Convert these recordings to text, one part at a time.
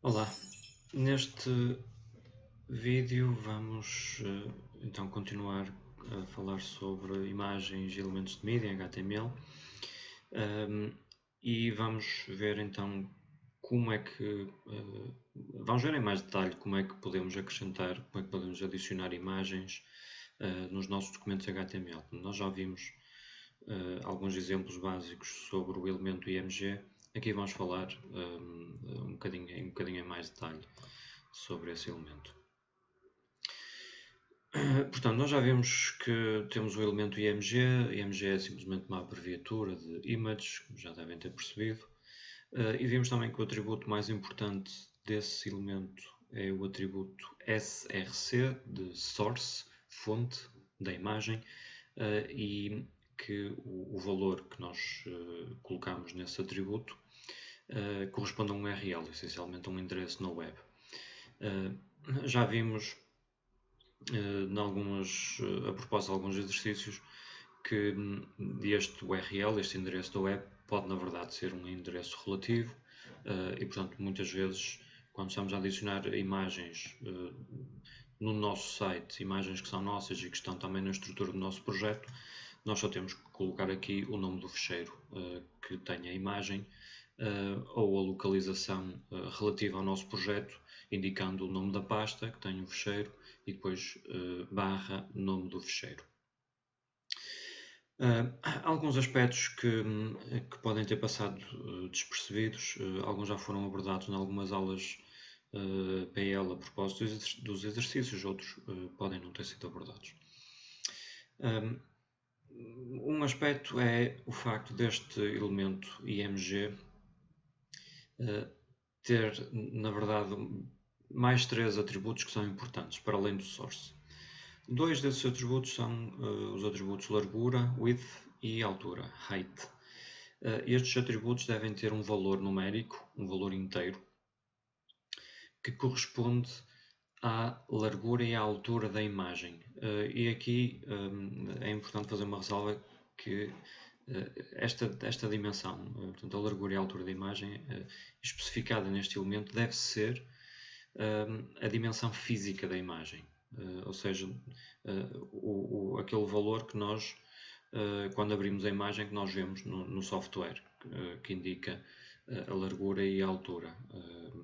Olá, neste vídeo vamos então continuar a falar sobre imagens e elementos de mídia em HTML e vamos ver então como é que vamos ver em mais detalhe como é que podemos acrescentar, como é que podemos adicionar imagens nos nossos documentos HTML. Nós já vimos alguns exemplos básicos sobre o elemento IMG. Aqui vamos falar um bocadinho em mais detalhe sobre esse elemento. Portanto, nós já vimos que temos o elemento IMG. IMG é simplesmente uma abreviatura de Image, como já devem ter percebido. E vimos também que o atributo mais importante desse elemento é o atributo src, de Source, fonte da imagem, e que o valor que nós colocamos nesse atributo corresponde a um URL, essencialmente a um endereço na web. Já vimos a propósito de alguns exercícios, que este URL, este endereço da web, pode na verdade ser um endereço relativo e, portanto, muitas vezes, quando estamos a adicionar imagens no nosso site, imagens que são nossas e que estão também na estrutura do nosso projeto, nós só temos que colocar aqui o nome do ficheiro que tem a imagem ou a localização relativa ao nosso projeto, indicando o nome da pasta que tem o ficheiro e depois barra nome do ficheiro. Alguns aspectos que podem ter passado despercebidos, alguns já foram abordados em algumas aulas PL a propósito dos exercícios, outros podem não ter sido abordados. Um aspecto é o facto deste elemento IMG ter, na verdade, mais três atributos que são importantes, para além do source. Dois desses atributos são os atributos largura, width e altura, height. Estes atributos devem ter um valor numérico, um valor inteiro, que corresponde à largura e à altura da imagem. E aqui é importante fazer uma ressalva que esta dimensão, portanto, a largura e a altura da imagem especificada neste elemento deve ser a dimensão física da imagem, ou seja, aquele valor que nós, quando abrimos a imagem, que nós vemos no software, que indica a largura e a altura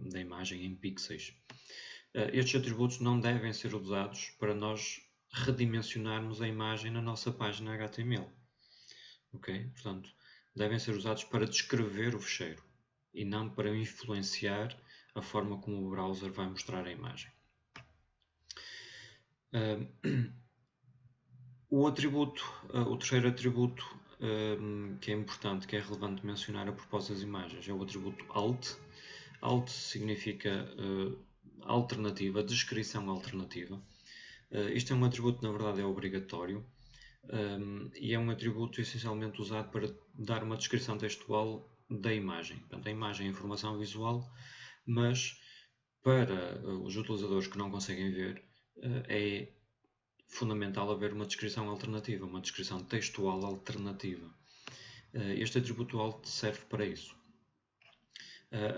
da imagem em pixels. Estes atributos não devem ser usados para nós redimensionarmos a imagem na nossa página HTML. Ok? Portanto, devem ser usados para descrever o ficheiro e não para influenciar a forma como o browser vai mostrar a imagem. O terceiro atributo que é importante, que é relevante mencionar a propósito das imagens, é o atributo alt. Alt significa alternativa, descrição alternativa. Isto é um atributo, na verdade, é obrigatório e é um atributo essencialmente usado para dar uma descrição textual da imagem. Portanto, a imagem é informação visual, mas para os utilizadores que não conseguem ver, é fundamental haver uma descrição alternativa, uma descrição textual alternativa. Este atributo alt serve para isso.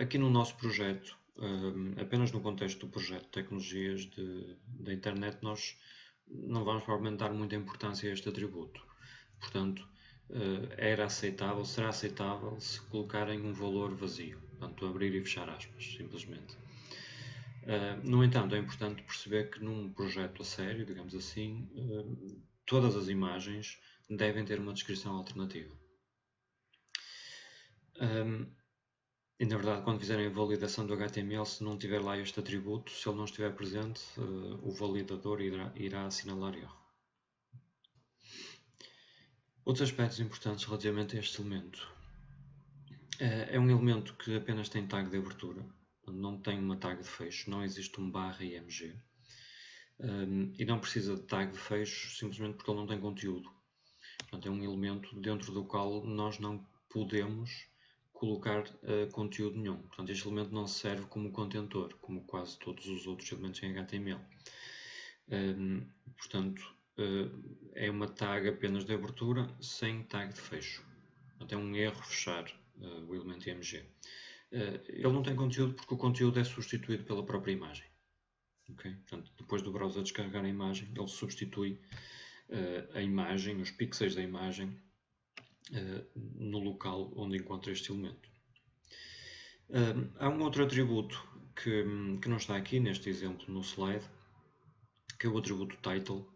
Aqui no nosso projeto, apenas no contexto do projeto de tecnologias da internet, nós não vamos provavelmente dar muita importância a este atributo. Portanto, será aceitável se colocarem um valor vazio, portanto, abrir e fechar aspas, simplesmente. No entanto, é importante perceber que num projeto a sério, digamos assim, todas as imagens devem ter uma descrição alternativa. E na verdade, quando fizerem a validação do HTML, se não tiver lá este atributo, se ele não estiver presente, o validador irá assinalar erro. Outros aspectos importantes relativamente a este elemento. É um elemento que apenas tem tag de abertura, não tem uma tag de fecho, não existe um barra img. E não precisa de tag de fecho simplesmente porque ele não tem conteúdo. Portanto, é um elemento dentro do qual nós não podemos colocar conteúdo nenhum. Portanto, este elemento não serve como contentor, como quase todos os outros elementos em HTML. Portanto, é uma tag apenas de abertura sem tag de fecho. Portanto, é um erro fechar o elemento IMG. Ele não tem conteúdo porque o conteúdo é substituído pela própria imagem. Okay? Portanto, depois do browser descarregar a imagem, ele substitui a imagem, os pixels da imagem, no local onde encontra este elemento. Há um outro atributo que não está aqui neste exemplo no slide, que é o atributo title,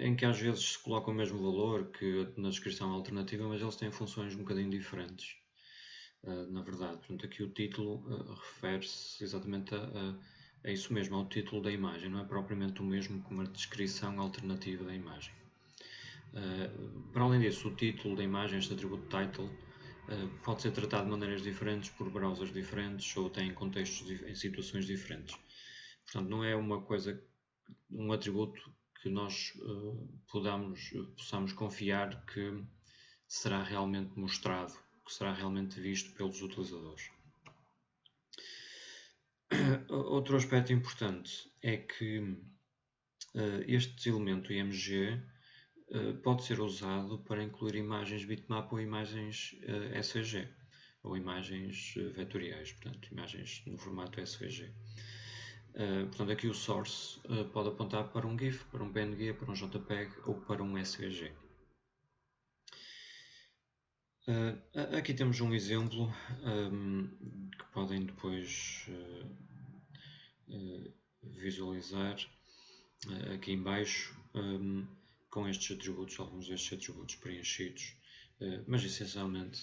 em que às vezes se coloca o mesmo valor que na descrição alternativa, mas eles têm funções um bocadinho diferentes, na verdade. Portanto, aqui o título refere-se exatamente a isso mesmo, ao título da imagem, não é propriamente o mesmo que uma descrição alternativa da imagem. Para além disso, o título da imagem, este atributo title, pode ser tratado de maneiras diferentes por browsers diferentes ou até em contextos, em situações diferentes. Portanto, não é uma coisa, um atributo que nós possamos confiar que será realmente mostrado, que será realmente visto pelos utilizadores. Outro aspecto importante é que este elemento IMG pode ser usado para incluir imagens bitmap ou imagens SVG, ou imagens vetoriais, portanto, imagens no formato SVG. Portanto, aqui o source pode apontar para um GIF, para um PNG, para um JPEG ou para um SVG. Aqui temos um exemplo que podem depois visualizar aqui em baixo, com estes atributos, alguns destes atributos preenchidos, mas essencialmente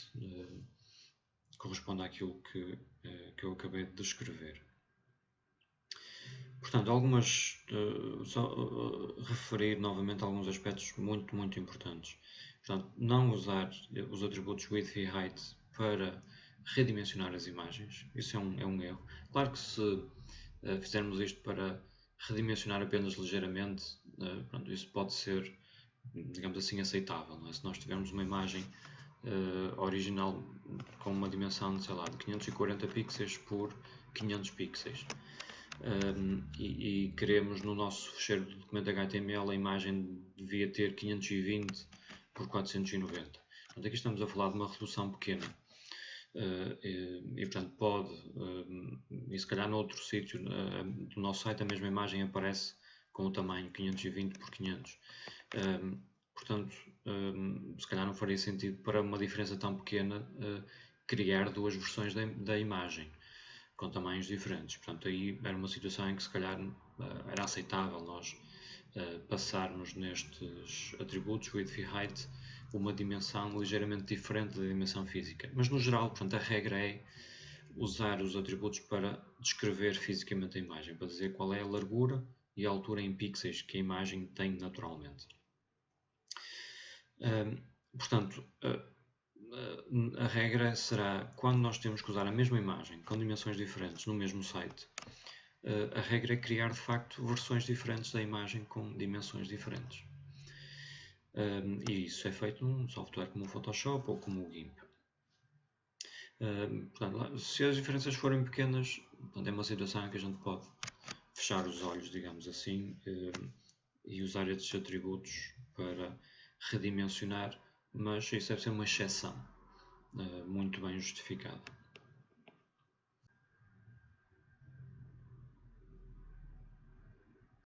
corresponde àquilo que eu acabei de descrever. Portanto, só referir novamente alguns aspectos muito, muito importantes. Portanto, não usar os atributos width e height para redimensionar as imagens, isso é um erro. Claro que se fizermos isto para redimensionar apenas ligeiramente, pronto, isso pode ser, digamos assim, aceitável. Não é? Se nós tivermos uma imagem original com uma dimensão de, sei lá, de 540 pixels por 500 pixels, e queremos no nosso fecheiro de documento HTML a imagem devia ter 520 por 490. Portanto, aqui estamos a falar de uma resolução pequena. E portanto pode, e se calhar noutro sítio do nosso site a mesma imagem aparece com o tamanho 520 por 500. Portanto, se calhar não faria sentido para uma diferença tão pequena criar duas versões da imagem com tamanhos diferentes. Portanto, aí era uma situação em que se calhar era aceitável nós passarmos nestes atributos, width e height, uma dimensão ligeiramente diferente da dimensão física. Mas no geral, portanto, a regra é usar os atributos para descrever fisicamente a imagem, para dizer qual é a largura e a altura em pixels que a imagem tem naturalmente. Portanto, a regra será, quando nós temos que usar a mesma imagem com dimensões diferentes no mesmo site, a regra é criar de facto versões diferentes da imagem com dimensões diferentes. E isso é feito num software como o Photoshop ou como o GIMP. Portanto, se as diferenças forem pequenas, portanto, é uma situação em que a gente pode fechar os olhos, digamos assim, e usar estes atributos para redimensionar, mas isso deve ser uma exceção muito bem justificada.